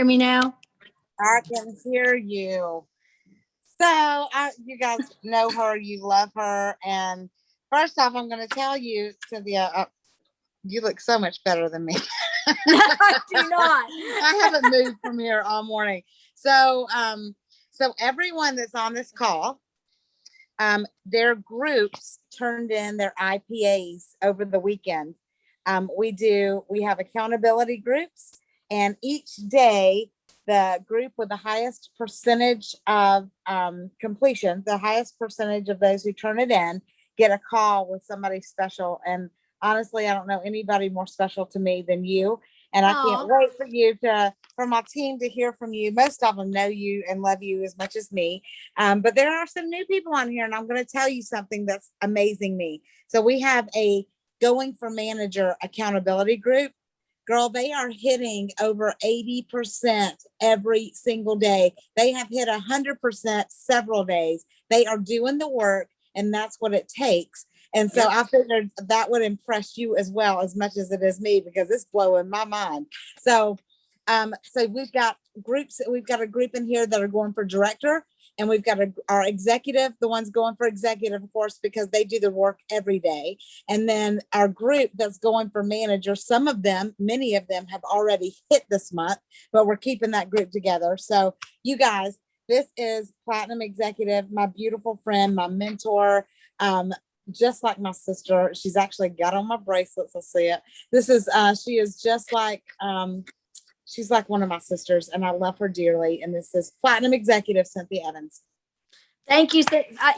Hear me now? I can hear you. So, you guys know her, you love her. And first off, I'm going to tell you, Cynthia, you look so much better than me. No, I do not. I haven't moved from here all morning. So everyone that's on this call, their groups turned in their IPAs over the weekend. We have accountability groups, and each day the group with the highest percentage of completion, the highest percentage of those who turn it in, get a call with somebody special. And honestly, I don't know anybody more special to me than you. And I can't wait for my team to hear from you. Most of them know you and love you as much as me. But there are some new people on here, and I'm going to tell you something that's amazing me. So we have a Going for Manager accountability group. Girl, they are hitting over 80% every single day. They have hit 100% several days. They are doing the work, and that's what it takes. And so I figured that would impress you as well, as much as it is me, because it's blowing my mind. So we've got groups. We've got a group in here that are going for director, and we've got our executive, the ones going for executive, of course, because they do the work every day. And then our group that's going for manager, many of them have already hit this month, but we're keeping that group together. So you guys, this is Platinum Executive, my beautiful friend, my mentor, just like my sister. She's actually got on my bracelets. I'll see it. She is just like, she's like one of my sisters, and I love her dearly. And this is Platinum Executive Cynthia Evans. Thank you.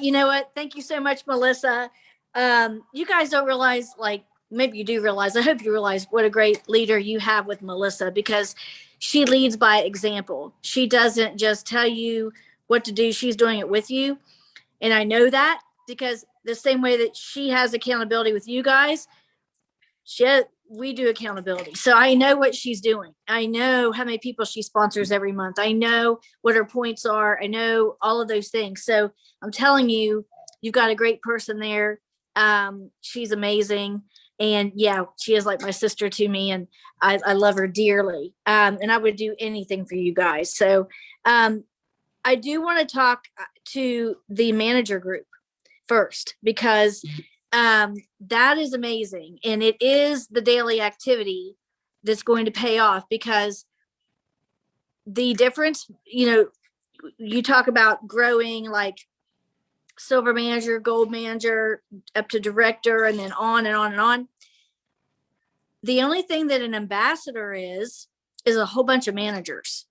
You know what? Thank you so much, Melissa. You guys don't realize, like, maybe you do realize, I hope you realize what a great leader you have with Melissa, because she leads by example. She doesn't just tell you what to do. She's doing it with you. And I know that because the same way that she has accountability with you guys, we do accountability. So I know what she's doing. I know how many people she sponsors every month. I know what her points are. I know all of those things. So I'm telling you, you've got a great person there. She's amazing. And yeah, she is like my sister to me, and I love her dearly. And I would do anything for you guys. So I do want to talk to the manager group first, because that is amazing. And it is the daily activity that's going to pay off, because the difference, you talk about growing like silver manager, gold manager, up to director, and then on and on and on. The only thing that an ambassador is a whole bunch of managers.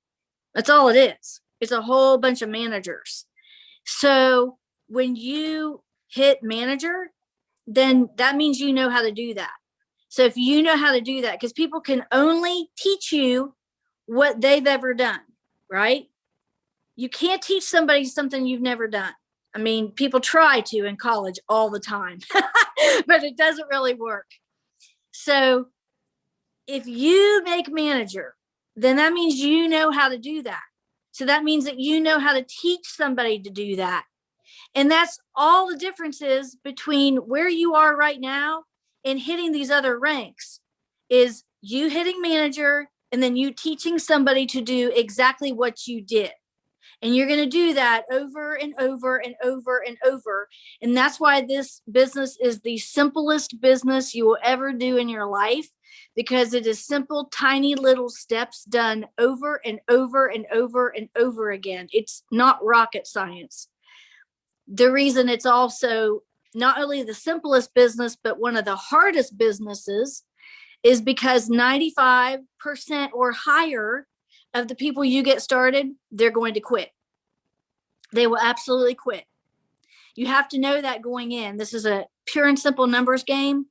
That's all it is. It's a whole bunch of managers. So when you hit manager, then that means you know how to do that. So if you know how to do that, because people can only teach you what they've ever done, right? You can't teach somebody something you've never done. I mean, people try to in college all the time, but it doesn't really work. So if you make manager, then that means you know how to do that. So that means that you know how to teach somebody to do that. And that's all the difference is between where you are right now and hitting these other ranks, is you hitting manager and then you teaching somebody to do exactly what you did. And you're going to do that over and over and over and over. And that's why this business is the simplest business you will ever do in your life, because it is simple, tiny little steps done over and over and over and over again. It's not rocket science. The reason it's also not only the simplest business, but one of the hardest businesses, is because 95% or higher of the people you get started, they're going to quit. They will absolutely quit. You have to know that going in. This is a pure and simple numbers game.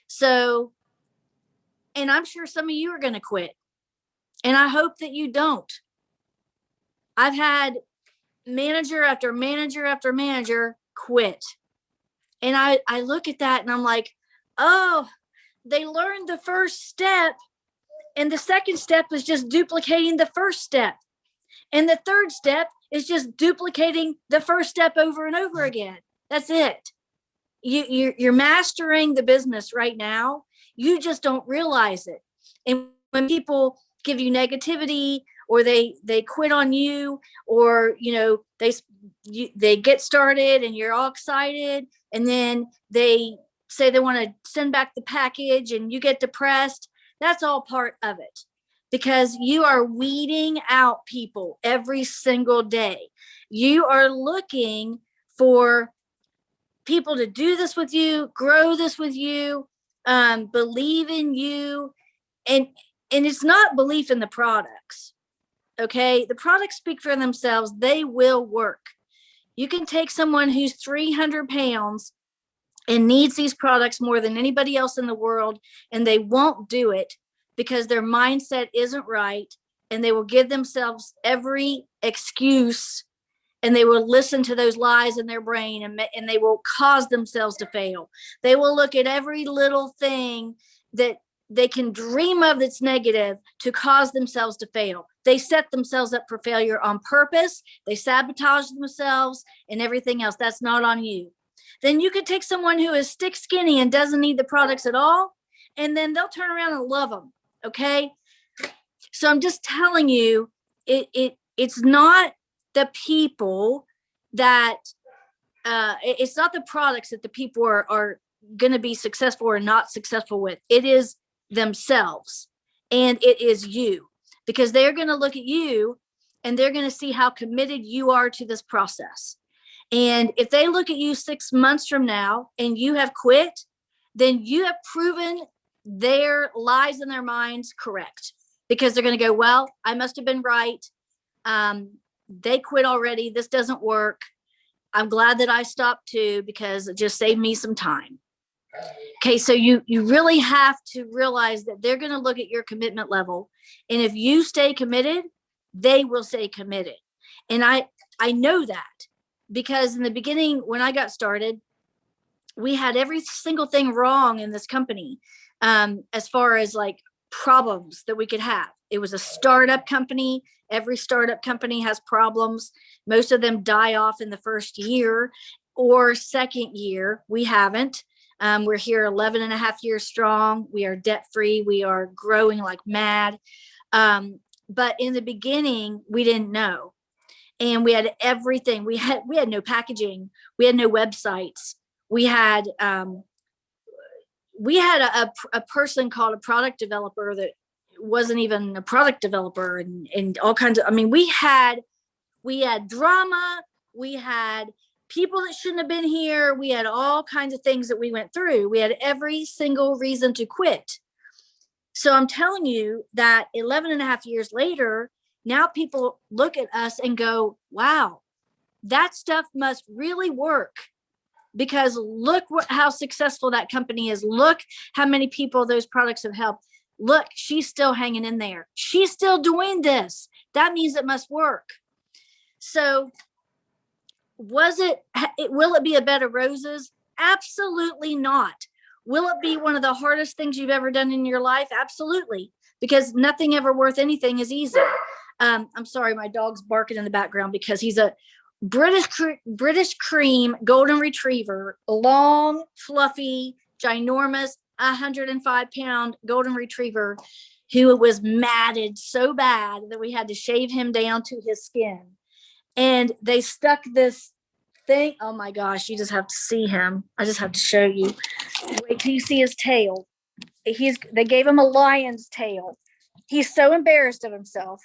So, and I'm sure some of you are going to quit. And I hope that you don't. I've had manager after manager after manager quit. And I look at that and I'm like, oh, they learned the first step, and the second step is just duplicating the first step. And the third step is just duplicating the first step over and over again. That's it. You're mastering the business right now. You just don't realize it. And when people give you negativity or they quit on you, or, they get started and you're all excited, and then they say they want to send back the package and you get depressed. That's all part of it, because you are weeding out people every single day. You are looking for people to do this with you, grow this with you, believe in you. And it's not belief in the products. Okay. The products speak for themselves. They will work. You can take someone who's 300 pounds and needs these products more than anybody else in the world, and they won't do it because their mindset isn't right, and they will give themselves every excuse, and they will listen to those lies in their brain, and they will cause themselves to fail. They will look at every little thing that they can dream of that's negative to cause themselves to fail. They set themselves up for failure on purpose. They sabotage themselves and everything else. That's not on you. Then you could take someone who is stick skinny and doesn't need the products at all, and then they'll turn around and love them. Okay. So I'm just telling you, it's not the people that, it's not the products that the people are going to be successful or not successful with. It is themselves, and it is you, because they're going to look at you and they're going to see how committed you are to this process. And if they look at you 6 months from now and you have quit, then you have proven their lies in their minds correct, because they're going to go, well, I must have been right. They quit already. This doesn't work. I'm glad that I stopped too, because it just saved me some time. Okay. So you really have to realize that they're going to look at your commitment level. And if you stay committed, they will stay committed. And I know that, because in the beginning, when I got started, we had every single thing wrong in this company, as far as like problems that we could have. It was a startup company. Every startup company has problems. Most of them die off in the first year or second year. We haven't. We're here 11 and a half years strong. We are debt free. We are growing like mad. But in the beginning, we didn't know. And we had everything. We had no packaging. We had no websites. We had a person called a product developer that wasn't even a product developer, and all kinds of, we had drama. We had people that shouldn't have been here. We had all kinds of things that we went through. We had every single reason to quit. So I'm telling you that 11 and a half years later, now people look at us and go, wow, that stuff must really work, because look how successful that company is. Look how many people those products have helped. Look, she's still hanging in there. She's still doing this. That means it must work. So will it be a bed of roses? Absolutely not. Will it be one of the hardest things you've ever done in your life? Absolutely. Because nothing ever worth anything is easy. I'm sorry, my dog's barking in the background because he's a British cream golden retriever, long, fluffy, ginormous, 105-pound golden retriever who was matted so bad that we had to shave him down to his skin. And they stuck this thing. Oh my gosh, you just have to see him. I just have to show you. Wait till you see his tail. They gave him a lion's tail. He's so embarrassed of himself,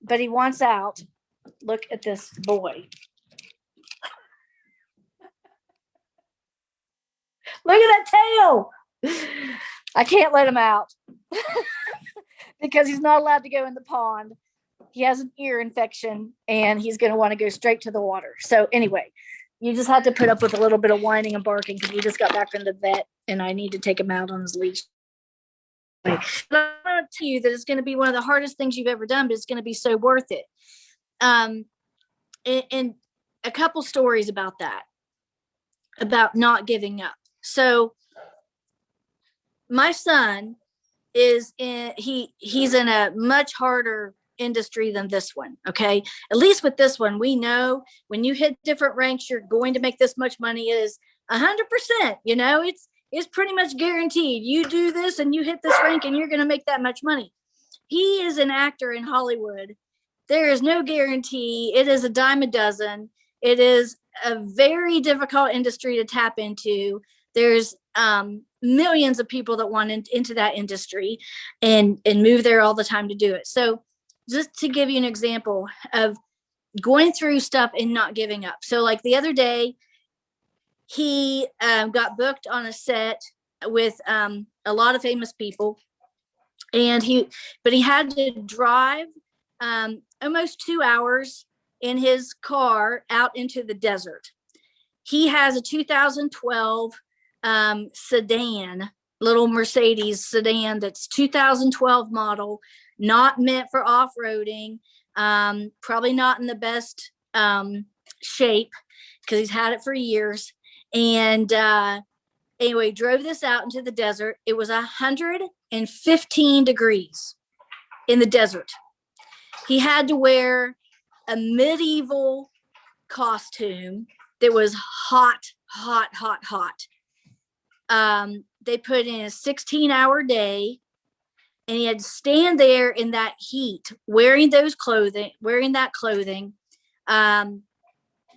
but he wants out. Look at this boy. Look at that tail. I can't let him out because he's not allowed to go in the pond. He has an ear infection and he's going to want to go straight to the water. So anyway, you just have to put up with a little bit of whining and barking because we just got back from the vet and I need to take him out on his leash. But I want to tell you that it's going to be one of the hardest things you've ever done, but it's going to be so worth it. And a couple stories about that, about not giving up. So my son he's in a much harder industry than this one. Okay. At least with this one, we know when you hit different ranks, you're going to make this much money. It is 100%, it's pretty much guaranteed. You do this and you hit this rank and you're going to make that much money. He is an actor in Hollywood There is no guarantee. It is a dime a dozen. It is a very difficult industry to tap into. There's millions of people that want into that industry and move there all the time to do it. So just to give you an example of going through stuff and not giving up. So like the other day, he got booked on a set with a lot of famous people, and he had to drive almost 2 hours in his car out into the desert. He has a 2012 sedan, little Mercedes sedan that's 2012 model, not meant for off-roading, probably not in the best shape because he's had it for years. And anyway, drove this out into the desert. It was 115 degrees in the desert. He had to wear a medieval costume that was hot. They put in a 16-hour day, and he had to stand there in that heat, wearing that clothing,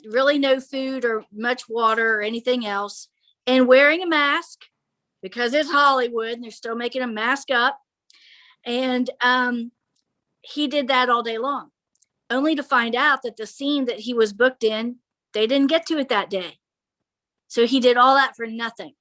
really no food or much water or anything else, and wearing a mask because it's Hollywood and they're still making a mask up. And he did that all day long, only to find out that the scene that he was booked in, they didn't get to it that day. So he did all that for nothing.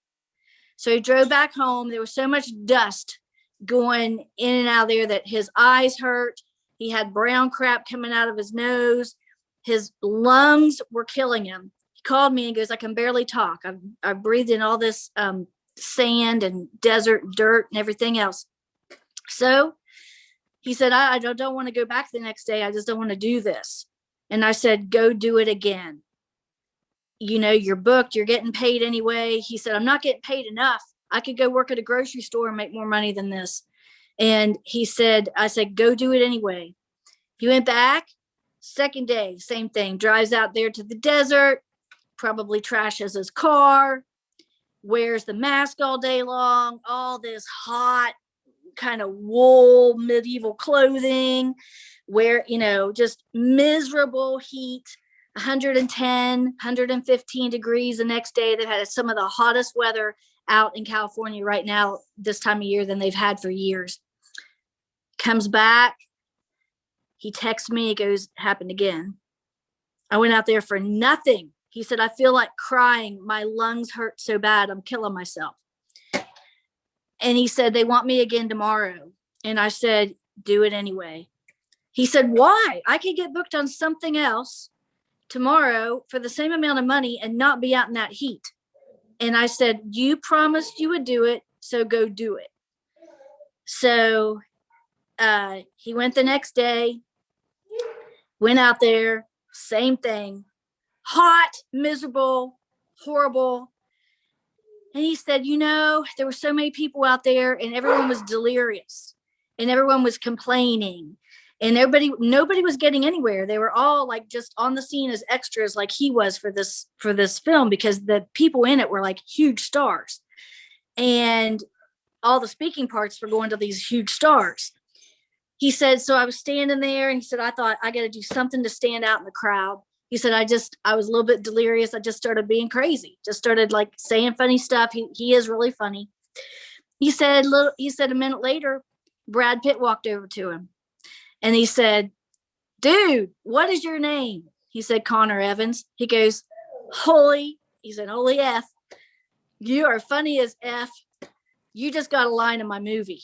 So he drove back home. There was so much dust going in and out there that his eyes hurt. He had brown crap coming out of his nose. His lungs were killing him. He called me and goes, I can barely talk. I've breathed in all this sand and desert dirt and everything else. So he said, I don't want to go back the next day. I just don't want to do this. And I said, go do it again. You know, you're booked, you're getting paid anyway. He said, I'm not getting paid enough. I could go work at a grocery store and make more money than this. And I said, go do it anyway. He went back. Second day, same thing, drives out there to the desert, probably trashes his car, wears the mask all day long, all this hot kind of wool medieval clothing, where, just miserable heat, 110, 115 degrees the next day. They've had some of the hottest weather out in California right now this time of year than they've had for years. Comes back. He texts me, he goes, happened again. I went out there for nothing. He said, I feel like crying. My lungs hurt so bad. I'm killing myself. And he said, they want me again tomorrow. And I said, do it anyway. He said, why? I could get booked on something else tomorrow for the same amount of money and not be out in that heat. And I said, you promised you would do it, so go do it. So he went the next day, went out there, same thing, hot, miserable, horrible. And he said, there were so many people out there and everyone was delirious and everyone was complaining and nobody was getting anywhere. They were all like just on the scene as extras like he was for this film, because the people in it were like huge stars and all the speaking parts were going to these huge stars. He said, so I was standing there and he said, I thought I got to do something to stand out in the crowd. He said, I was a little bit delirious. I just started being crazy, just started like saying funny stuff. He is really funny. He said a minute later, Brad Pitt walked over to him and he said, dude, what is your name? He said, Connor Evans. He goes, holy F, you are funny as F. You just got a line in my movie.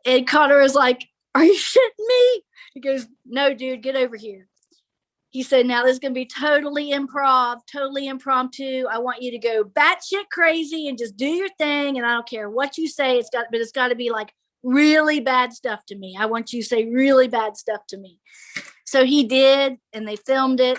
And Connor was like, are you shitting me? He goes, no, dude, get over here. He said, now this is going to be totally improv, totally impromptu. I want you to go batshit crazy and just do your thing. And I don't care what you say. It's got to be like really bad stuff to me. I want you to say really bad stuff to me. So he did, and they filmed it,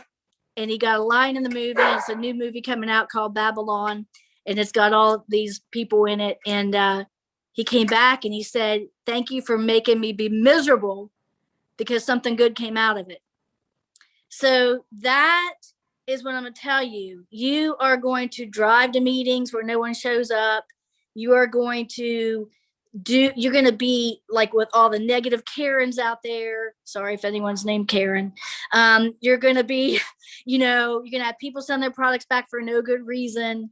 and he got a line in the movie. It's a new movie coming out called Babylon, and it's got all these people in it. And he came back and he said, thank you for making me be miserable because something good came out of it. So that is what I'm going to tell you. You are going to drive to meetings where no one shows up. You are going to you're going to be like with all the negative Karens out there. Sorry if anyone's named Karen. You're going to be, you're going to have people send their products back for no good reason.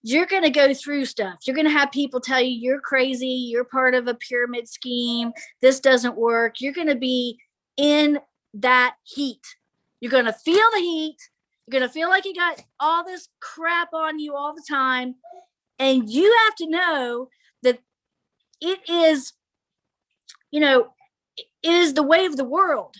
You're going to go through stuff. You're going to have people tell you you're crazy. You're part of a pyramid scheme. This doesn't work. You're going to be in that heat. You're going to feel the heat. You're going to feel like you got all this crap on you all the time. And you have to know that it is, it is the way of the world.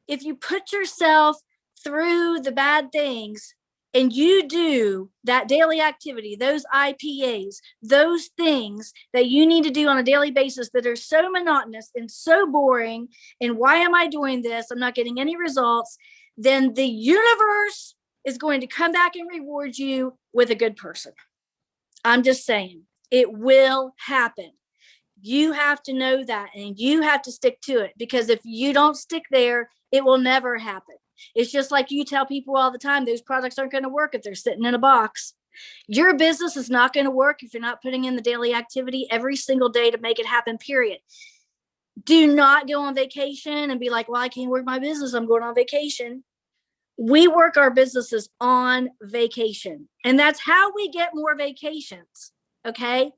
If you put yourself through the bad things and you do that daily activity, those IPAs, those things that you need to do on a daily basis that are so monotonous and so boring, and why am I doing this? I'm not getting any results. Then the universe is going to come back and reward you with a good person. I'm just saying, it will happen. You have to know that, and you have to stick to it, because if you don't stick there, it will never happen. It's just like you tell people all the time, those products aren't going to work if they're sitting in a box. Your business is not going to work if you're not putting in the daily activity every single day to make it happen, period. Do not go on vacation and be like, well, I can't work my business. I'm going on vacation. We work our businesses on vacation, and that's how we get more vacations. Okay.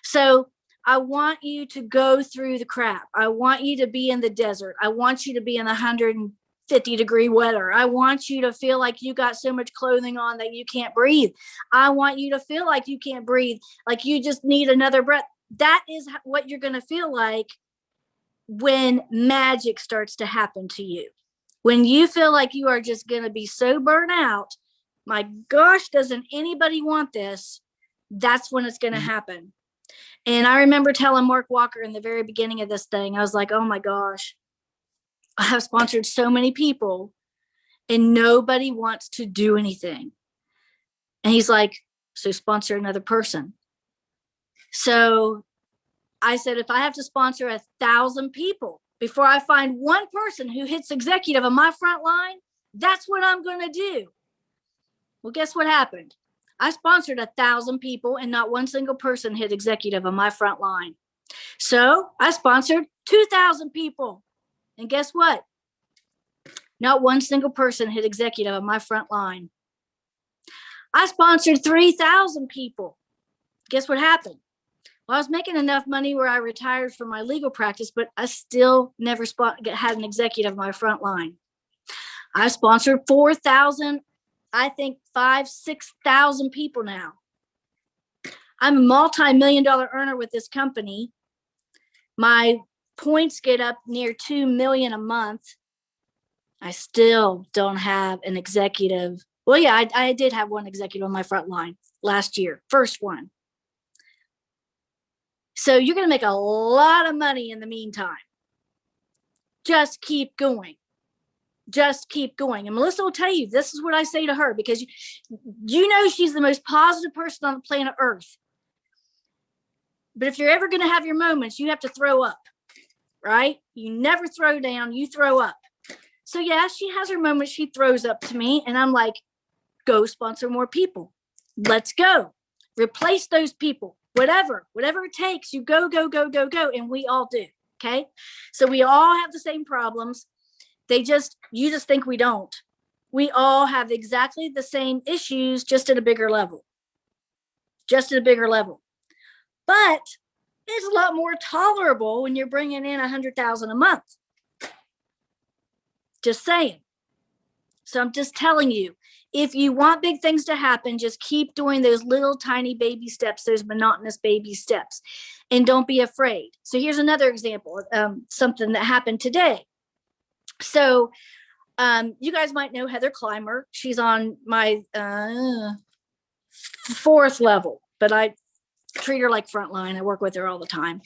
So I want you to go through the crap. I want you to be in the desert. I want you to be in the 150-degree weather. I want you to feel like you got so much clothing on that you can't breathe. I want you to feel like you can't breathe, like you just need another breath. That is what you're going to feel like when magic starts to happen to you. When you feel like you are just going to be so burnt out, my gosh, doesn't anybody want this? That's when it's going to happen. And I remember telling Mark Walker in the very beginning of this thing, I was like, oh my gosh, I have sponsored so many people and nobody wants to do anything. And he's like, so sponsor another person. So I said, if I have to sponsor 1,000 people before I find one person who hits executive on my front line, that's what I'm going to do. Well, guess what happened? I sponsored 1,000 people and not one single person hit executive on my front line. So I sponsored 2,000 people. And guess what? Not one single person hit executive on my front line. I sponsored 3,000 people. Guess what happened? Well, I was making enough money where I retired from my legal practice, but I still never had an executive on my front line. I sponsored 4,000, I think 6,000 people now. I'm a multi-million-dollar earner with this company. My points get up near 2 million a month. I still don't have an executive. Well, yeah, I did have one executive on my front line last year, first one. So you're going to make a lot of money in the meantime. Just keep going. Just keep going. And Melissa will tell you, this is what I say to her, because you know she's the most positive person on the planet Earth. But if you're ever going to have your moments, you have to throw up, right? You never throw down, you throw up. So yeah, she has her moments, she throws up to me, and I'm like, go sponsor more people. Let's go. Replace those people. Whatever it takes, you go, and we all do. Okay. So we all have the same problems. You just think we don't. We all have exactly the same issues, just at a bigger level. But it's a lot more tolerable when you're bringing in 100,000 a month. Just saying. So I'm just telling you, if you want big things to happen, just keep doing those little tiny baby steps, those monotonous baby steps, and don't be afraid. So here's another example, something that happened today. So you guys might know Heather Clymer. She's on my 4th level, but I treat her like frontline. I work with her all the time.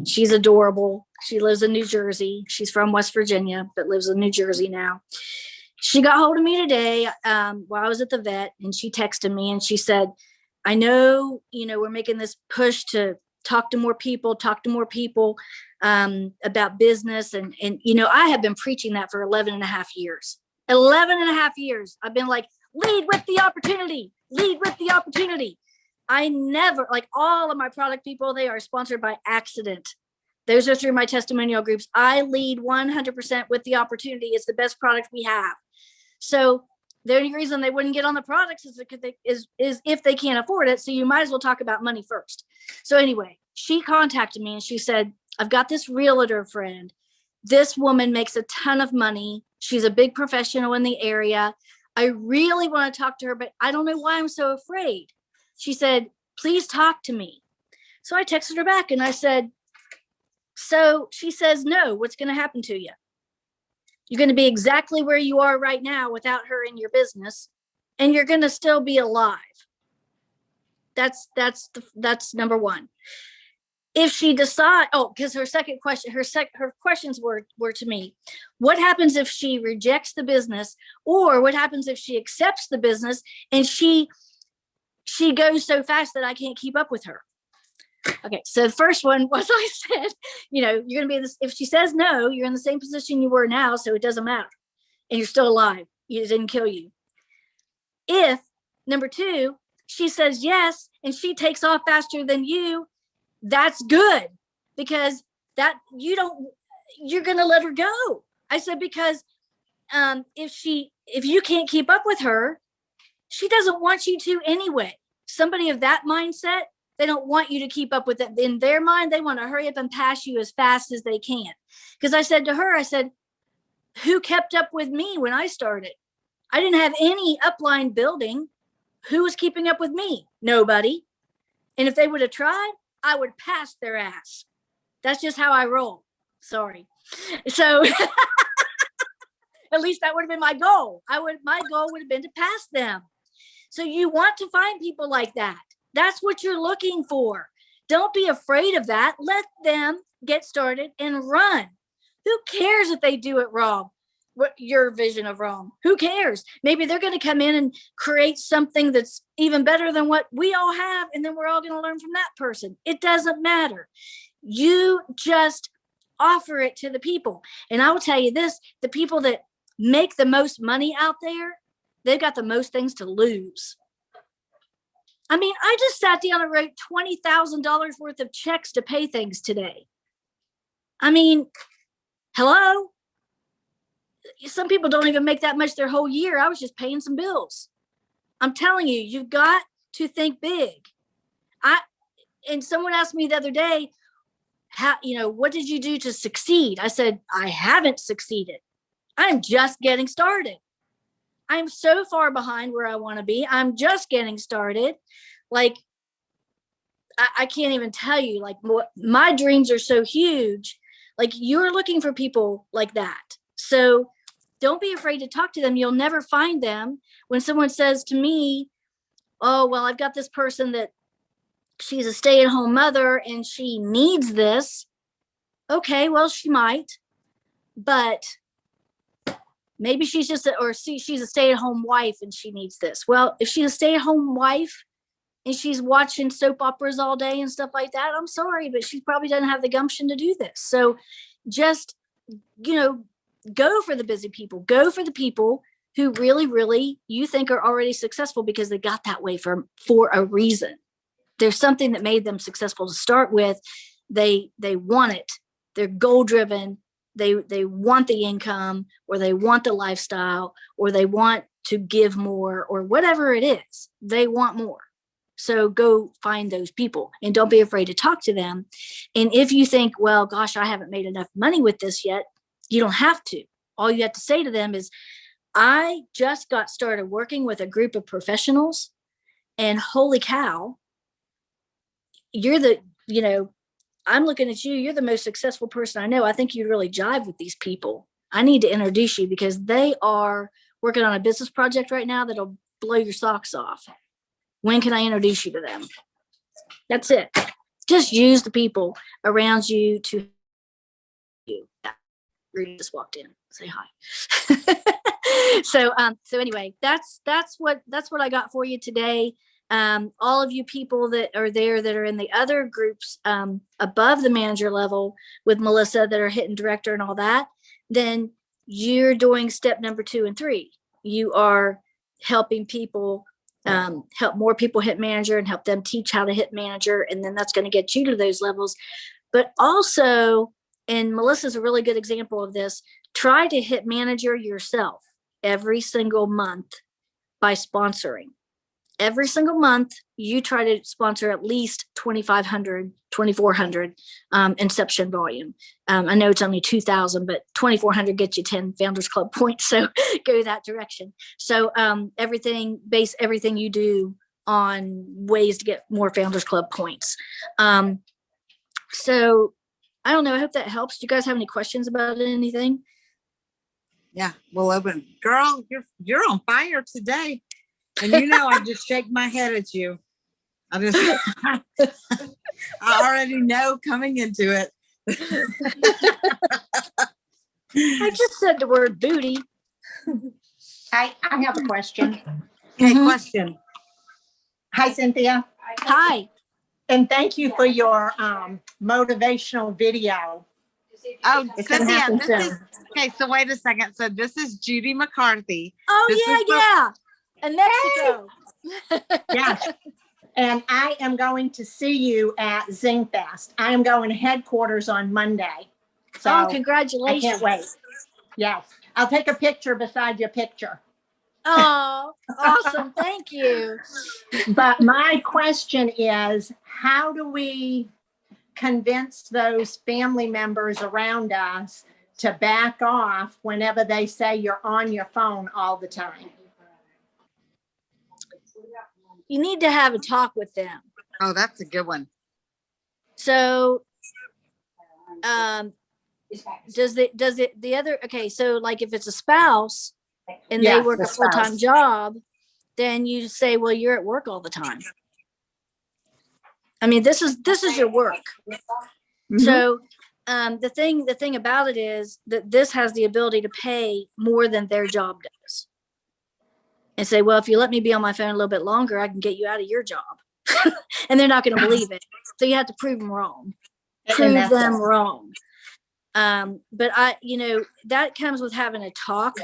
She's adorable. She lives in New Jersey. She's from West Virginia, but lives in New Jersey now. She got hold of me today while I was at the vet, and she texted me and she said, I know, we're making this push to talk to more people about business. And I have been preaching that for 11 and a half years. 11 and a half years. I've been like, lead with the opportunity. I never, like all of my product people, they are sponsored by accident. Those are through my testimonial groups. I lead 100% with the opportunity. It's the best product we have. So the only reason they wouldn't get on the products is because is if they can't afford it. So you might as well talk about money first. So anyway, she contacted me and she said, I've got this realtor friend. This woman makes a ton of money. She's a big professional in the area. I really want to talk to her, but I don't know why I'm so afraid. She said, please talk to me. So I texted her back and I said, so she says, no, what's going to happen to you? You're going to be exactly where you are right now without her in your business, and you're going to still be alive. That's number one. If she decide, because her second question, her questions were to me, what happens if she rejects the business, or what happens if she accepts the business and she goes so fast that I can't keep up with her? Okay, so the first one was, I said, you're going to be this. If she says no, you're in the same position you were now, so it doesn't matter, and you're still alive. It didn't kill you. If number two, she says yes, and she takes off faster than you, that's good, because you're going to let her go. I said, because if you can't keep up with her, she doesn't want you to anyway. Somebody of that mindset, they don't want you to keep up with it. In their mind, they want to hurry up and pass you as fast as they can. Because I said to her, I said, who kept up with me when I started? I didn't have any upline building. Who was keeping up with me? Nobody. And if they would have tried, I would pass their ass. That's just how I roll. Sorry. So at least that would have been my goal. My goal would have been to pass them. So you want to find people like that. That's what you're looking for. Don't be afraid of that. Let them get started and run. Who cares if they do it wrong? What your vision of wrong? Who cares? Maybe they're going to come in and create something that's even better than what we all have, and then we're all going to learn from that person. It doesn't matter. You just offer it to the people. And I will tell you this, the people that make the most money out there, they've got the most things to lose. I mean, I just sat down and wrote $20,000 worth of checks to pay things today. I mean, hello? Some people don't even make that much their whole year. I was just paying some bills. I'm telling you, you've got to think big. And someone asked me the other day, what did you do to succeed? I said, I haven't succeeded. I'm just getting started. I'm so far behind where I want to be. I'm just getting started. Like, I can't even tell you, like, my dreams are so huge. Like, you're looking for people like that. So don't be afraid to talk to them. You'll never find them. When someone says to me, oh, well, I've got this person that she's a stay-at-home mother and she needs this. Okay, well, she might, but maybe she's she's a stay-at-home wife and she needs this. Well, if she's a stay-at-home wife and she's watching soap operas all day and stuff like that, I'm sorry, but she probably doesn't have the gumption to do this. So just, go for the busy people. Go for the people who really, really you think are already successful because they got that way for a reason. There's something that made them successful to start with. They want it. They're goal-driven. They want the income, or they want the lifestyle, or they want to give more, or whatever it is. They want more. So go find those people and don't be afraid to talk to them. And if you think, well, gosh, I haven't made enough money with this yet, you don't have to. All you have to say to them is, I just got started working with a group of professionals, and holy cow, I'm looking at you. You're the most successful person I know. I think you really jive with these people. I need to introduce you because they are working on a business project right now that'll blow your socks off. When can I introduce you to them? That's it. Just use the people around you to you. Reed just walked in. Say hi. So anyway, that's what I got for you today. All of you people that are there that are in the other groups above the manager level with Melissa that are hitting director and all that, then you're doing step number 2 and 3. You are helping people, help more people hit manager and help them teach how to hit manager. And then that's going to get you to those levels. But also, and Melissa's a really good example of this, try to hit manager yourself every single month by sponsoring. Every single month, you try to sponsor at least 2,500, 2,400 inception volume. I know it's only 2,000, but 2,400 gets you 10 Founders Club points. So go that direction. So base everything you do on ways to get more Founders Club points. So I don't know. I hope that helps. Do you guys have any questions about anything? Yeah, we'll open. Girl, you're on fire today. And I just shake my head at you. I already know coming into it. I just said the word booty. I have a question. Okay, question. Hi, Cynthia. Hi. And thank you for your motivational video. Oh, It's gonna Cynthia, happen this soon. is okay. So wait a second. So this is Judy McCarthy. Oh, This is yeah. In Mexico. Yes. And I am going to see you at Zingfest. I am going to headquarters on Monday. So Oh, I congratulations. can't wait. Yes. I'll take a picture beside your picture. Oh, awesome. Thank you. But my question is, how do we convince those family members around us to back off whenever they say you're on your phone all the time? You need to have a talk with them. Oh, that's a good one. So, okay, so like if it's a spouse and they Yes, work the a full-time spouse. job, then you say, well, you're at work all the time. I mean, this is your work. Mhm. So the thing about it is that this has the ability to pay more than their job does. And say, well, if you let me be on my phone a little bit longer, I can get you out of your job. And they're not going to believe it. So you have to prove them wrong. Prove that's them it. wrong. But that comes with having a talk.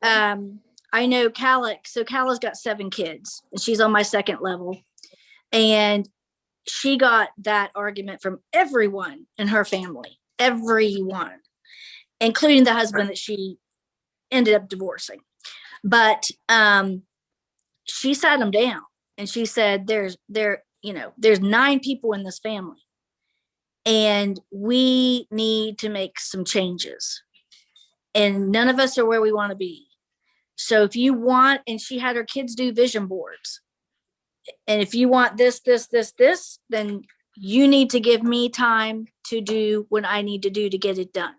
I know so Cala's got 7 kids and she's on my second level. And she got that argument from everyone in her family, everyone, including the husband that she ended up divorcing. But she sat them down and she said, there's 9 people in this family and we need to make some changes and none of us are where we want to be. So if you want, and she had her kids do vision boards. And if you want this, then you need to give me time to do what I need to do to get it done.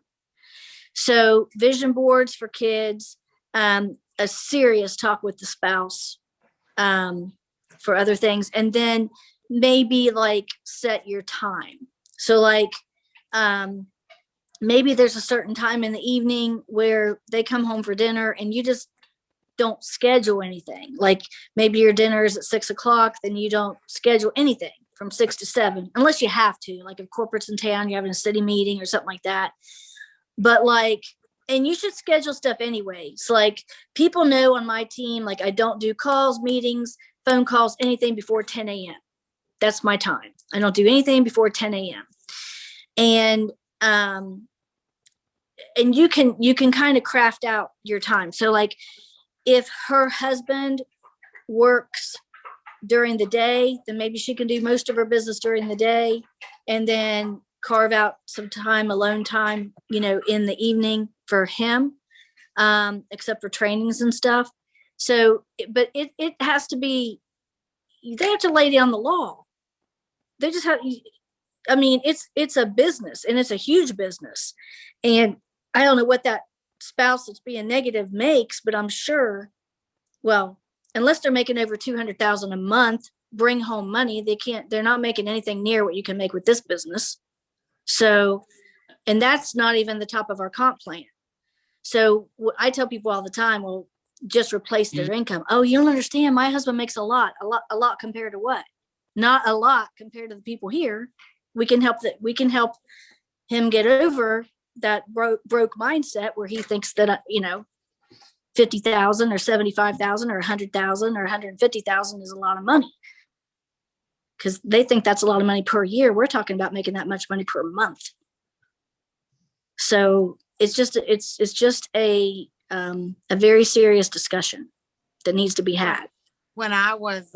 So vision boards for kids, a serious talk with the spouse for other things. And then maybe like set your time. So like maybe there's a certain time in the evening where they come home for dinner and you just don't schedule anything. Like maybe your dinner is at 6 o'clock, then you don't schedule anything from 6 to 7, unless you have to, like if corporate's in town, you're having a city meeting or something like that. But like, and you should schedule stuff anyways. Like people know on my team, like I don't do calls, meetings, phone calls, anything before 10 a.m. That's my time. I don't do anything before 10 a.m. And you can kind of craft out your time. So like if her husband works during the day, then maybe she can do most of her business during the day and then carve out some time, alone time, in the evening for him, except for trainings and stuff. So, but it has to be, they have to lay down the law. They just have, I mean, it's a business and it's a huge business. And I don't know what that spouse that's being negative makes, but I'm sure, well, unless they're making over 200,000 a month, bring home money, they're not making anything near what you can make with this business. So, and that's not even the top of our comp plan. So I tell people all the time, well, just replace their income. Oh, you don't understand. My husband makes a lot compared to what? Not a lot compared to the people here. We can help him get over that broke mindset where he thinks that, 50,000 or 75,000 or 100,000 or 150,000 is a lot of money. because they think that's a lot of money per year. We're talking about making that much money per month. So it's just a very serious discussion that needs to be had. When I was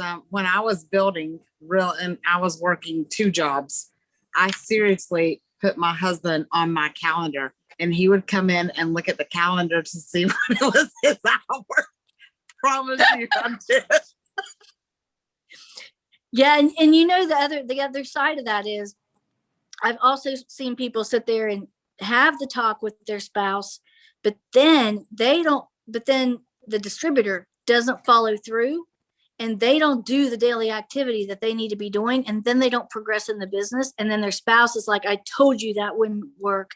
building and I was working 2 jobs, I seriously put my husband on my calendar, and he would come in and look at the calendar to see when it was his hour. Promise you I did. Yeah, and you know, the other side of that is I've also seen people sit there and have the talk with their spouse, but then the distributor doesn't follow through, and they don't do the daily activity that they need to be doing, and then they don't progress in the business, and then their spouse is like, I told you that wouldn't work.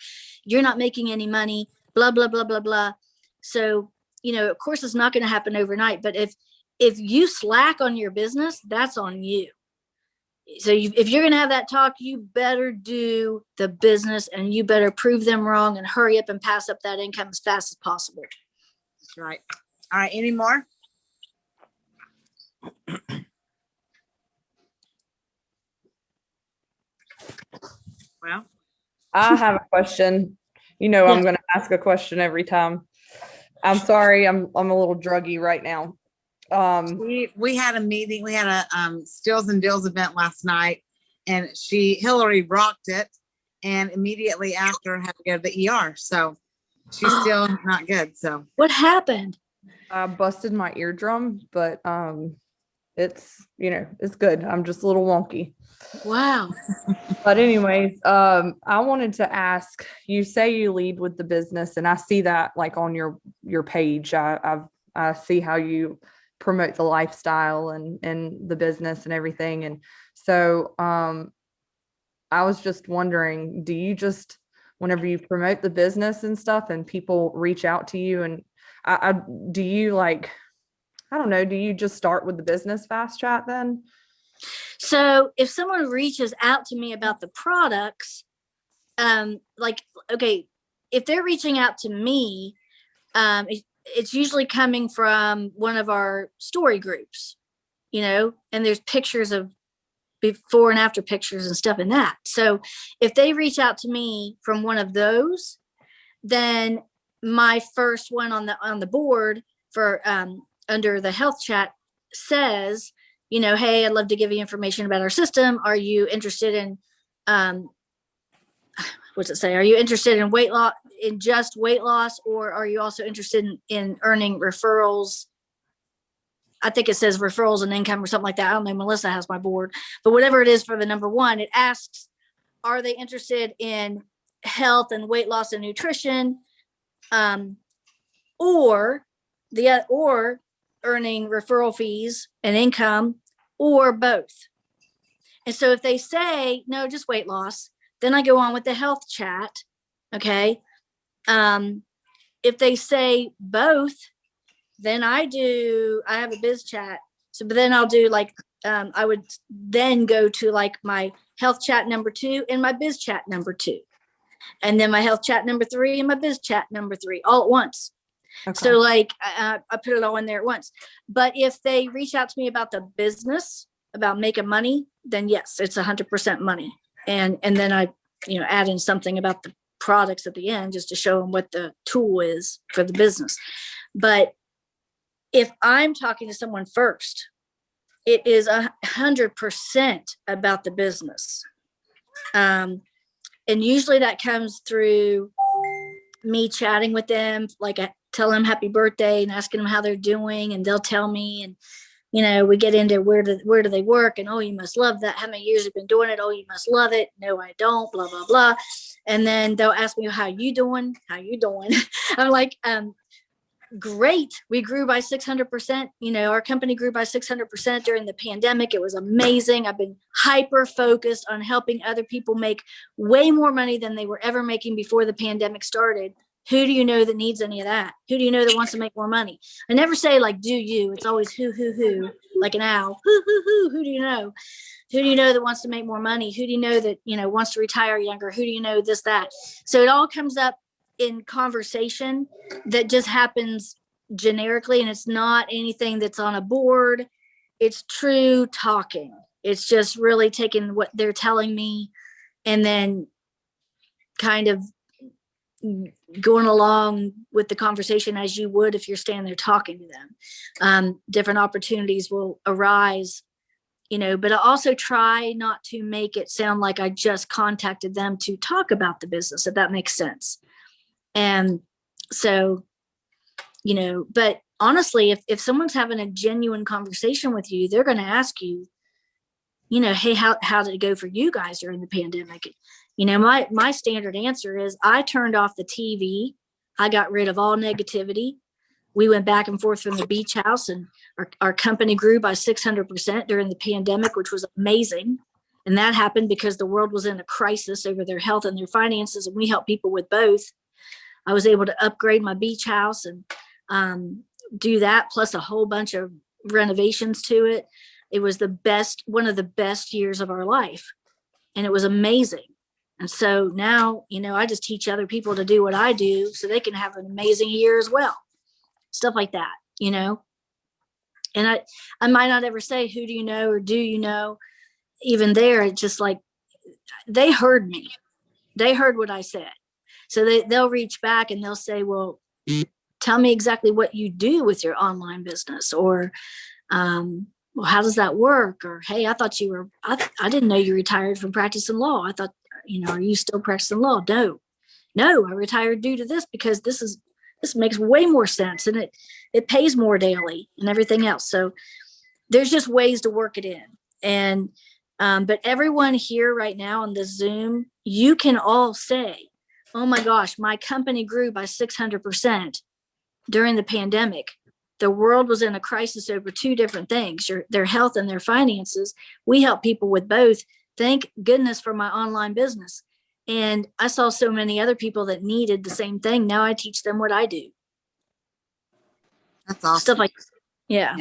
You're not making any money, blah, blah, blah, blah, blah. So, you know, of course it's not going to happen overnight, but if you slack on your business, that's on you. So if you're going to have that talk, you better do the business, and you better prove them wrong and hurry up and pass up that income as fast as possible. That's right. All right. Any more? Well, I have a question. You know, Yeah. I'm going to ask a question every time. I'm sorry. I'm a little druggy right now. we had a meeting. We had a Stills and Deals event last night, and Hillary rocked it, and immediately after had to go to the ER. So she's still not good. So What happened? I busted my eardrum, but it's, you know, it's good. I'm just a little wonky. Wow. But anyways, I wanted to ask, you say you lead with the business, and I see that like on your page. I see how you promote the lifestyle and the business and everything. And so I was just wondering, do you just, whenever you promote the business and stuff and people reach out to you, and do you like, I don't know, do you just start with the business fast chat then? So if someone reaches out to me about the products, okay, if they're reaching out to me, it's usually coming from one of our story groups, you know, and there's pictures of before and after pictures and stuff in that. So if they reach out to me from one of those, then my first one on the board for under the health chat says, you know, hey, I'd love to give you information about our system. Are you interested in what's it say? Are you interested in weight loss, in just weight loss, or are you also interested in earning referrals? I think it says referrals and income or something like that. I don't know. Melissa has my board, but whatever it is for the number one, it asks, are they interested in health and weight loss and nutrition, or earning referral fees and income, or both? And so if they say, no, just weight loss, then I go on with the health chat. Okay. If they say both, then I have a biz chat. So, but then I'll do like, I would then go to like my health chat number 2 and my biz chat number 2. And then my health chat number 3 and my biz chat number 3 all at once. Okay. So like, I put it all in there at once. But if they reach out to me about the business, about making money, then yes, it's 100% money. And then I, you know, add in something about the products at the end just to show them what the tool is for the business. But if I'm talking to someone first, it is 100% about the business. And usually that comes through me chatting with them, like I tell them happy birthday and asking them how they're doing, and they'll tell me, and you know, we get into where do they work, and oh, you must love that. How many years have been doing it? Oh, you must love it. No, I don't. Blah blah blah. And then they'll ask me, how you doing? How you doing? I'm like, great. We grew by 600%. You know, our company grew by 600% during the pandemic. It was amazing. I've been hyper focused on helping other people make way more money than they were ever making before the pandemic started. Who do you know that needs any of that? Who do you know that wants to make more money? I never say like, do you? It's always who, like an owl. Who do you know? Who do you know that wants to make more money? Who do you know that, you know, wants to retire younger? Who do you know this, that? So it all comes up in conversation that just happens generically, and it's not anything that's on a board. It's true talking. It's just really taking what they're telling me and then kind of going along with the conversation as you would if you're standing there talking to them. Different opportunities will arise, but I also try not to make it sound like I just contacted them to talk about the business, if that makes sense. And so, but honestly, if someone's having a genuine conversation with you, they're going to ask you, hey, how did it go for you guys during the pandemic? My standard answer is I turned off the TV. I got rid of all negativity. We went back and forth from the beach house, and our company grew by 600% during the pandemic, which was amazing. And that happened because the world was in a crisis over their health and their finances, and we help people with both. I was able to upgrade my beach house and do that, plus a whole bunch of renovations to it. It was one of the best years of our life, and it was amazing. And so now, I just teach other people to do what I do so they can have an amazing year as well. Stuff like that, And I might not ever say, who do you know or do you know? Even there, it's just like they heard me. They heard what I said. So they'll reach back and they'll say, well, tell me exactly what you do with your online business, or well, how does that work? Or, hey, I thought I didn't know you retired from practicing law. I thought, are you still practicing law? No, I retired due to this because this makes way more sense, and it pays more daily and everything else. So there's just ways to work it in. And, but everyone here right now on this Zoom, you can all say, oh my gosh, my company grew by 600% during the pandemic. The world was in a crisis over two different things, their health and their finances. We help people with both. Thank goodness for my online business. And I saw so many other people that needed the same thing. Now I teach them what I do. That's awesome. Stuff like, yeah.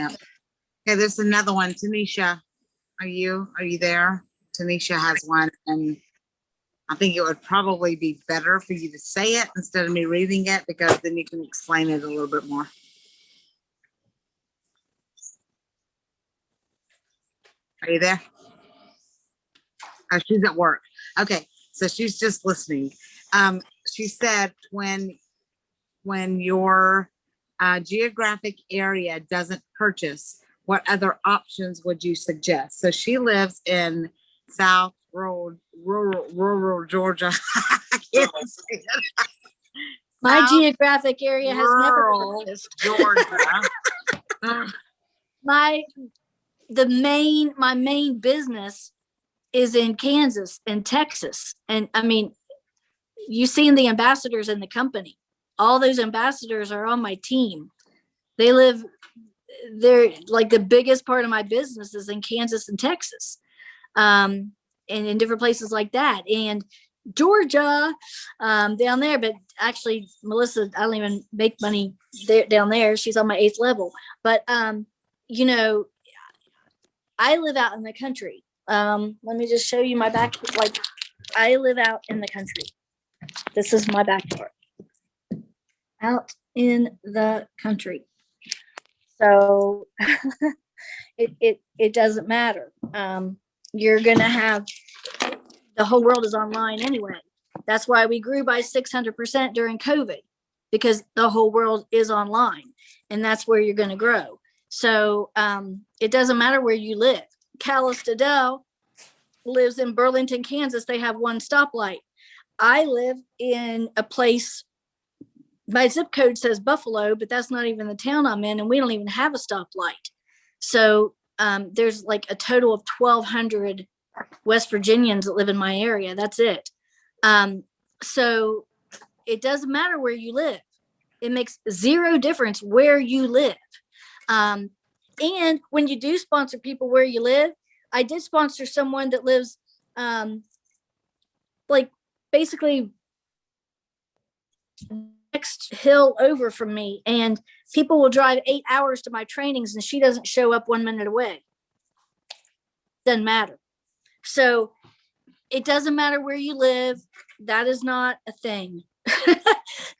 Okay, there's another one. Tanisha, are you there? Tanisha has one, and I think it would probably be better for you to say it instead of me reading it, because then you can explain it a little bit more. Are you there? Oh, she's at work. Okay, so she's just listening. She said when your geographic area doesn't purchase, what other options would you suggest? So she lives in South rural Georgia. I can't say it. My South geographic area has never rural purchased. Georgia. My main business is in Kansas and Texas. And I mean, you've seen the ambassadors in the company. All those ambassadors are on my team. They're like the biggest part of my business is in Kansas and Texas. And in different places like that. And Georgia, down there, but actually Melissa, I don't even make money there down there. She's on my 8th level. But I live out in the country. Let me just show you my back. Like, I live out in the country. This is my back part. Out in the country. So it doesn't matter. You're gonna have, the whole world is online anyway. That's why we grew by 600% during COVID, because the whole world is online, and that's where you're gonna grow. So it doesn't matter where you live. Callistadell lives in Burlington, Kansas. They have one stoplight. I live in a place, my zip code says Buffalo, but that's not even the town I'm in, and we don't even have a stoplight. So there's like a total of 1,200 West Virginians that live in my area. That's it. So it doesn't matter where you live. It makes zero difference where you live. And when you do sponsor people where you live, I did sponsor someone that lives like basically next hill over from me, and people will drive 8 hours to my trainings and she doesn't show up 1 minute away. Doesn't matter. So it doesn't matter where you live. That is not a thing.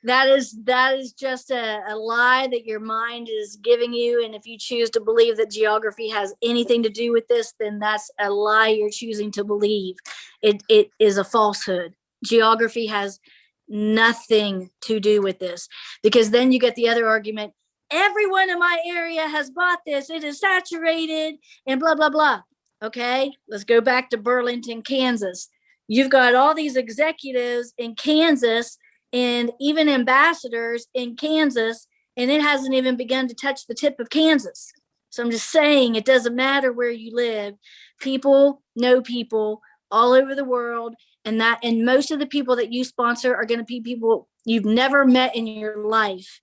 That is just a lie that your mind is giving you. And if you choose to believe that geography has anything to do with this, then that's a lie you're choosing to believe. It is a falsehood. Geography has nothing to do with this, because then you get the other argument. Everyone in my area has bought this. It is saturated and blah, blah, blah. Okay, let's go back to Burlington, Kansas. You've got all these executives in Kansas and even ambassadors in Kansas, and it hasn't even begun to touch the tip of Kansas. So I'm just saying, it doesn't matter where you live. People know people all over the world, and most of the people that you sponsor are going to be people you've never met in your life.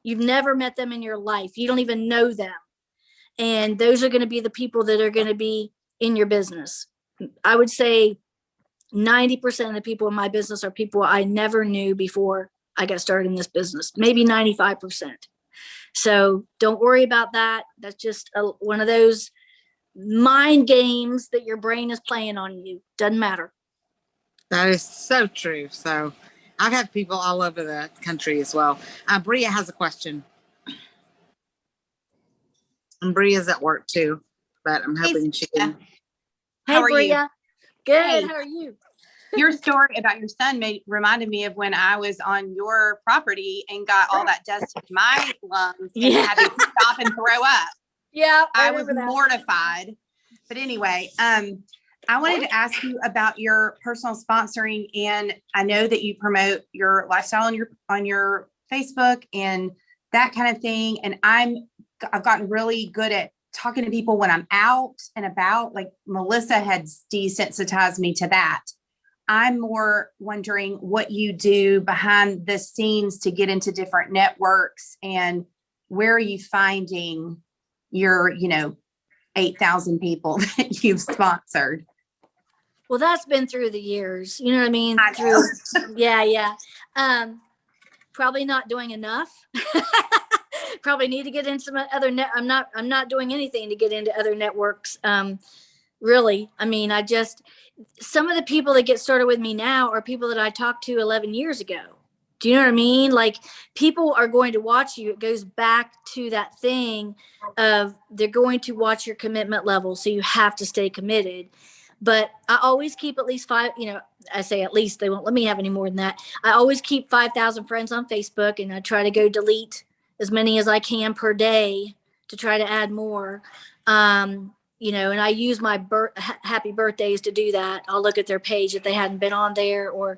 You've never met them in your life. You don't even know them. And those are going to be the people that are going to be in your business. I would say 90% of the people in my business are people I never knew before I got started in this business, maybe 95%. So don't worry about that. That's just one of those mind games that your brain is playing on you. Doesn't matter. That is so true. So I've had people all over the country as well. Bria has a question. And Bria's at work too, but I'm hoping she can. Hey, How are you? Bria. Good. Hey. How are you? Your story about your son reminded me of when I was on your property and got all that dust in my lungs and Yeah. had to stop and throw up. Yeah, I was remember that. mortified. But anyway, I wanted to ask you about your personal sponsoring, and I know that you promote your lifestyle on your Facebook and that kind of thing. And I've gotten really good at talking to people when I'm out and about. Like Melissa had desensitized me to that. I'm more wondering what you do behind the scenes to get into different networks, and where are you finding your, 8,000 people that you've sponsored? Well, that's been through the years. You know what I mean? I know. Yeah. Probably not doing enough. Probably need to get into some other I'm not doing anything to get into other networks. Really. I mean, some of the people that get started with me now are people that I talked to 11 years ago. Do you know what I mean? Like, people are going to watch you. It goes back to that thing of they're going to watch your commitment level. So you have to stay committed. But I always keep at least 5, I say at least, they won't let me have any more than that. I always keep 5,000 friends on Facebook, and I try to go delete as many as I can per day to try to add more. And I use my happy birthdays to do that. I'll look at their page if they hadn't been on there, or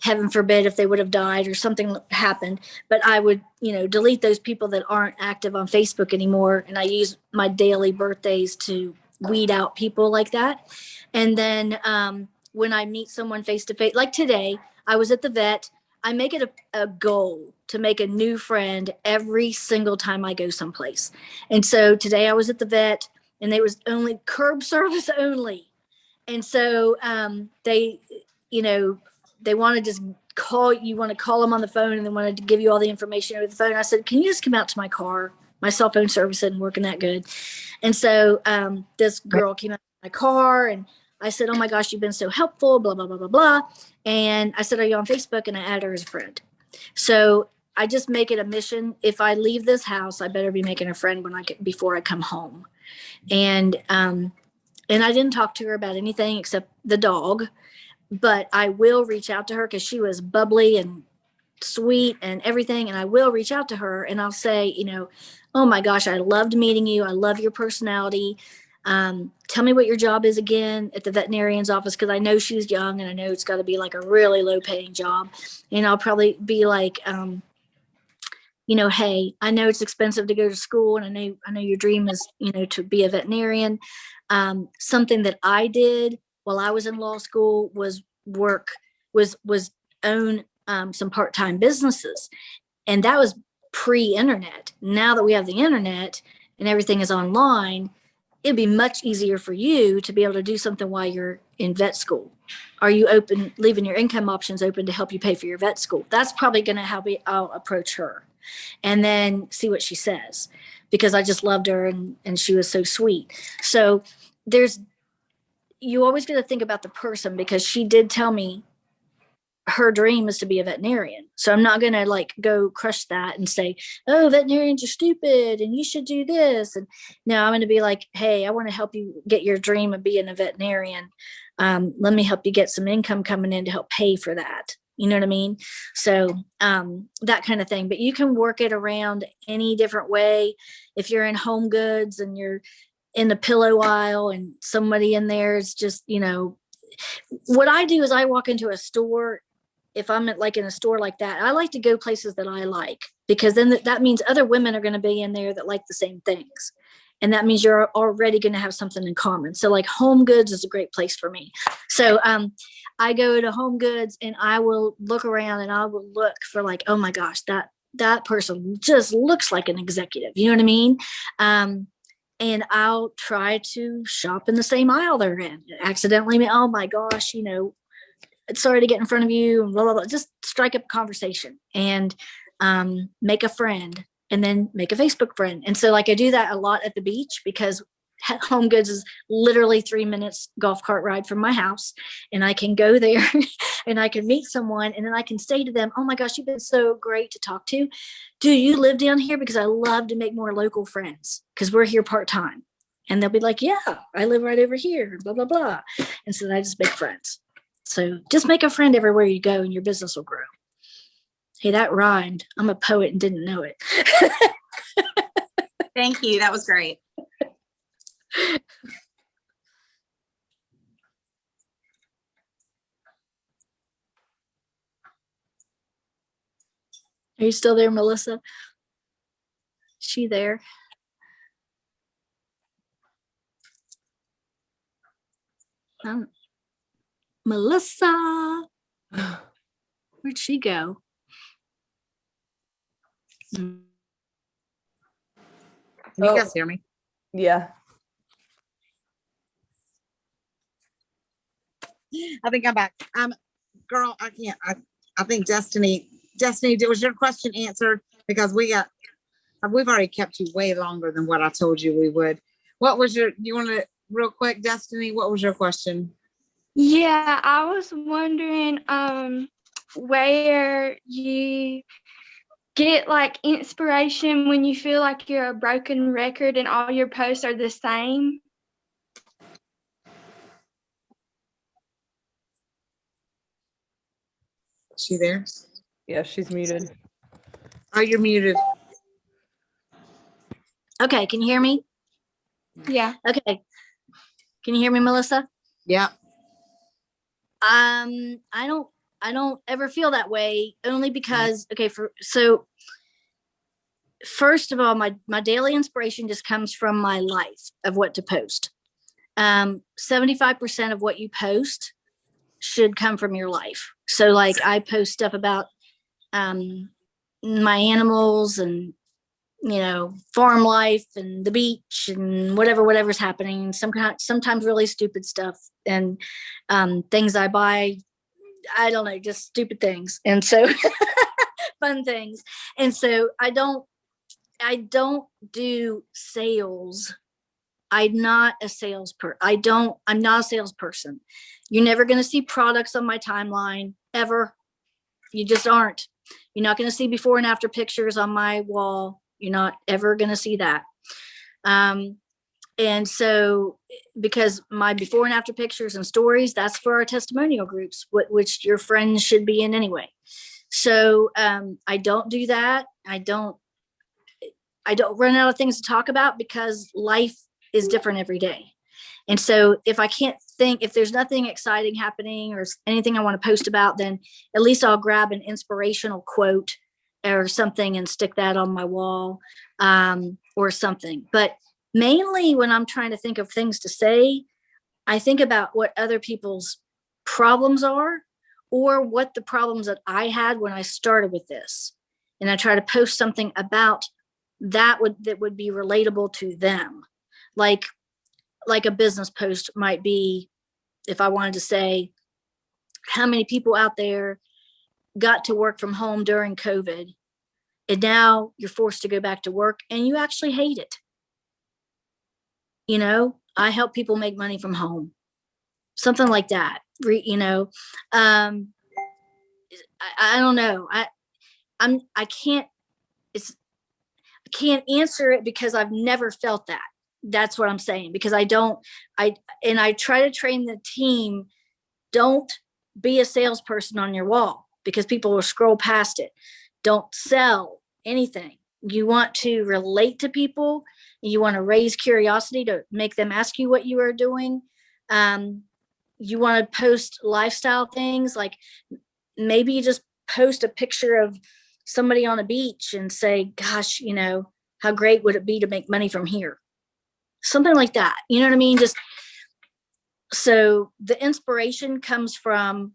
heaven forbid if they would have died or something happened. But I would, delete those people that aren't active on Facebook anymore. And I use my daily birthdays to weed out people like that. And then when I meet someone face to face, like today, I was at the vet. I make it a goal to make a new friend every single time I go someplace. And so today I was at the vet, and they was only curb service only. And so they want to just you want to call them on the phone, and they wanted to give you all the information over the phone. I said, can you just come out to my car? My cell phone service isn't working that good. And so this girl came out to my car, and I said, oh my gosh, you've been so helpful, blah, blah, blah, blah, blah. And I said, are you on Facebook? And I added her as a friend. So I just make it a mission. If I leave this house, I better be making a friend before I come home. And I didn't talk to her about anything except the dog, but I will reach out to her because she was bubbly and sweet and everything. And I will reach out to her, and I'll say, oh my gosh, I loved meeting you. I love your personality. Tell me what your job is again at the veterinarian's office, because I know she's young, and I know it's got to be like a really low paying job. And I'll probably be like, hey, I know it's expensive to go to school, and I know your dream is, to be a veterinarian. Something that I did while I was in law school was own some part-time businesses. And that was pre-internet. Now that we have the internet and everything is online, it'd be much easier for you to be able to do something while you're in vet school. Are you leaving your income options open to help you pay for your vet school? That's probably going to how I'll approach her, and then see what she says, because I just loved her, and she was so sweet. So you always got to think about the person, because she did tell me her dream is to be a veterinarian. So I'm not going to like go crush that and say, oh, veterinarians are stupid and you should do this. And no, I'm going to be like, hey, I want to help you get your dream of being a veterinarian. Let me help you get some income coming in to help pay for that. You know what I mean? So that kind of thing. But you can work it around any different way. If you're in home goods and you're in the pillow aisle and somebody in there is just, you know, what I do is I walk into a store. If I'm at, like in a store like that, I like to go places that I like, because then that means other women are going to be in there that like the same things. And that means you're already going to have something in common. So like home goods is a great place for me. So I go to home goods and I will look around and I will look for like, oh my gosh, that person just looks like an executive. You know what I mean? And I'll try to shop in the same aisle they're in. Accidentally, oh my gosh, you know, sorry to get in front of you, and blah, blah, blah. Just strike up a conversation and make a friend, and then make a Facebook friend. And so like I do that a lot at the beach, because home goods is literally 3 minutes golf cart ride from my house, and I can go there and I can meet someone, and then I can say to them, oh my gosh, you've been so great to talk to. Do you live down here? Because I love to make more local friends, because we're here part-time. And they'll be like, yeah, I live right over here, blah, blah, blah. And so I just make friends. So just make a friend everywhere you go and your business will grow. Hey, that rhymed. I'm a poet and didn't know it. Thank you. That was great. Are you still there, Melissa? Is she there? Melissa, where'd she go? Can you guys hear me? Yeah. I think I'm back. Girl, I can't. I think Destiny, was your question answered? Because we've already kept you way longer than what I told you we would. What was you want to, real quick, Destiny, what was your question? Yeah, I was wondering where you get like inspiration when you feel like you're a broken record and all your posts are the same. Is she there? Yeah, she's muted. Oh, you're muted. Okay, can you hear me? Yeah. Okay. Can you hear me, Melissa? Yeah. I don't ever feel that way, only because, okay, so first of all, my daily inspiration just comes from my life of what to post. 75% of what you post should come from your life. So like I post stuff about my animals and, you know, farm life and the beach and whatever's happening. Sometimes really stupid stuff and things I buy. I don't know, just stupid things. And so fun things. And so I don't do sales. I'm not a salesperson. I'm not a salesperson. You're never going to see products on my timeline ever. You just aren't. You're not going to see before and after pictures on my wall. You're not ever going to see that. And so, because my before and after pictures and stories, that's for our testimonial groups, which your friends should be in anyway. So I don't do that. I don't run out of things to talk about, because life is different every day. And so if there's nothing exciting happening or anything I want to post about, then at least I'll grab an inspirational quote or something and stick that on my wall or something. But mainly when I'm trying to think of things to say, I think about what other people's problems are, or what the problems that I had when I started with this. And I try to post something about that would be relatable to them. Like a business post might be, if I wanted to say, how many people out there got to work from home during COVID, and now you're forced to go back to work and you actually hate it. You know, I help people make money from home, something like that. You know, I don't know. I can't answer it because I've never felt that. That's what I'm saying, because I try to train the team, don't be a salesperson on your wall because people will scroll past it. Don't sell anything. You want to relate to people. You want to raise curiosity to make them ask you what you are doing. You want to post lifestyle things, like maybe you just post a picture of somebody on a beach and say, gosh, how great would it be to make money from here? Something like that. You know what I mean? Just so the inspiration comes from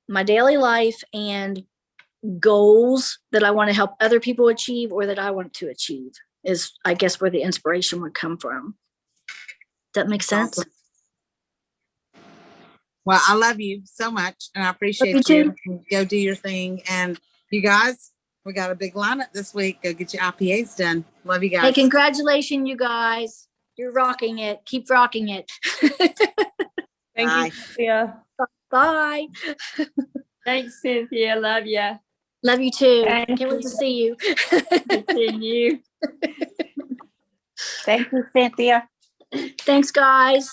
my daily life and goals that I want to help other people achieve or that I want to achieve is, I guess, where the inspiration would come from. That makes sense? Awesome. Well, I love you so much and I appreciate you. Go do your thing. And you guys, we got a big lineup this week. Go get your IPAs done. Love you guys. Hey, congratulations, you guys. You're rocking it. Keep rocking it. Thank Bye. you, Cynthia. Bye. Thanks, Cynthia. Love ya. Love you too. Thank Can't wait to see you. Good seeing you. Thank you, Cynthia. Thanks, guys.